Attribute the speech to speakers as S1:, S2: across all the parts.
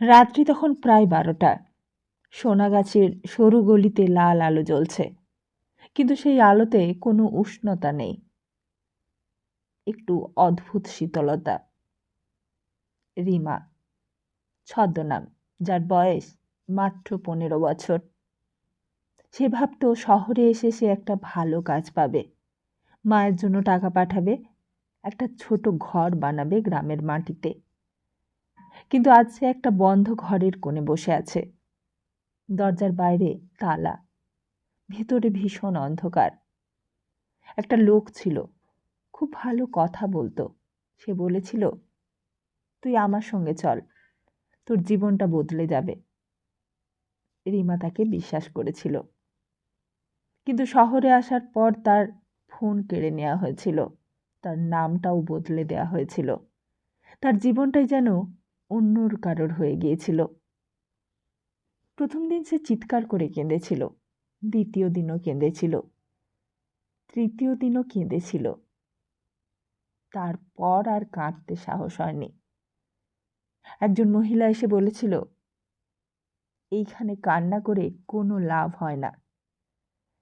S1: রাত্রি তখন প্রায় 12টা। সোনাগাছির সরু গলিতে লাল আলো জ্বলছে, কিন্তু সেই আলোতে কোনো উষ্ণতা নেই, একটু অদ্ভুত শীতলতা। রিমা, ছদ্মনাম, যার বয়স মাত্র 15 বছর। সে ভাবত শহরে এসে সে একটা ভালো কাজ পাবে, মায়ের জন্য টাকা পাঠাবে, একটা ছোট ঘর বানাবে গ্রামের মাটিতে। কিন্তু আজ সে একটা বন্ধ ঘরের কোণে বসে আছে। দরজার বাইরে তালা, ভেতরে ভীষণ অন্ধকার। একটা লোক ছিল, খুব ভালো কথা বলতো। সে বলেছিল, তুই আমার সঙ্গে চল, তোর জীবনটা বদলে যাবে। রিমা তাকে বিশ্বাস করেছিল, কিন্তু শহরে আসার পর তার ফোন কেড়ে নেওয়া হয়েছিল, তার নামটাও বদলে দেওয়া হয়েছিল। তার জীবনটাই যেন অন্যর কারোর হয়ে গিয়েছিল। প্রথম দিন সে চিৎকার করে কেঁদেছিল, দ্বিতীয় দিনও কেঁদেছিল, তৃতীয় দিনও কেঁদেছিল। তারপর আর কাঁদতে সাহস হয়নি। একজন মহিলা এসে বলেছিল, এইখানে কান্না করে কোনো লাভ হয় না,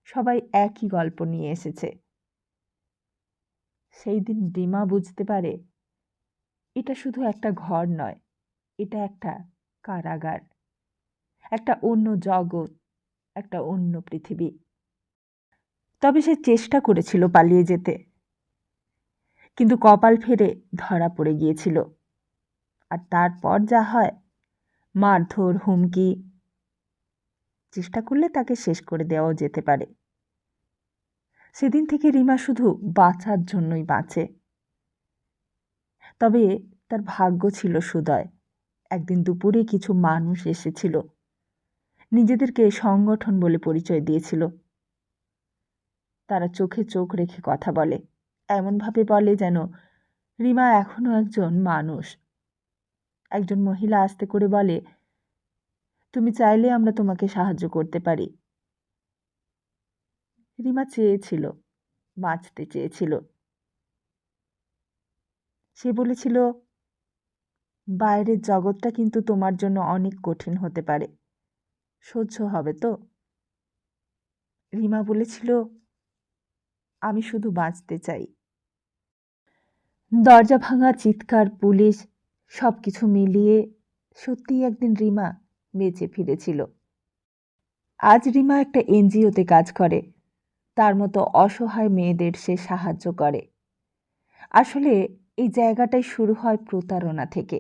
S1: সবাই একই গল্প নিয়ে এসেছে। সেই দিন রিমা বুঝতে পারে, এটা শুধু একটা ঘর নয়, এটা একটা কারাগার, একটা অন্য জগৎ, একটা অন্য পৃথিবী। তবে সে চেষ্টা করেছিল পালিয়ে যেতে, কিন্তু কপাল ফেরে ধরা পড়ে গিয়েছিল। আর তারপর যা হয়, মারধর, হুমকি। চেষ্টা করলে তাকে শেষ করে দেওয়াও যেতে পারে। সেদিন থেকে রিমা শুধু বাঁচার জন্যই বাঁচে। তবে তার ভাগ্য ছিল সুদয়। একদিন দুপুরে কিছু মানুষ এসেছিল, নিজেদেরকে সংগঠন বলে পরিচয় দিয়েছিল। তারা চোখে চোখ রেখে কথা বলে, এমনভাবে বলে যেন রিমা এখনো একজন মানুষ। একজন মহিলা আস্তে করে বলে, তুমি চাইলে আমরা তোমাকে সাহায্য করতে পারি। রিমা চেয়েছিল, বাঁচতে চেয়েছিল। সে বলেছিল, বাইরের জগৎটা কিন্তু তোমার জন্য অনেক কঠিন হতে পারে, সহ্য হবে তো? রিমা বলেছিল, আমি শুধু বাঁচতে চাই। দরজা ভাঙা, চিৎকার, পুলিশ, সবকিছু মিলিয়ে সত্যিই একদিন রিমা বেঁচে ফিরেছিল। আজ রিমা একটা এনজিওতে কাজ করে, তার মতো অসহায় মেয়েদের সে সাহায্য করে। আসলে এই জায়গাটাই শুরু হয় প্রতারণা থেকে।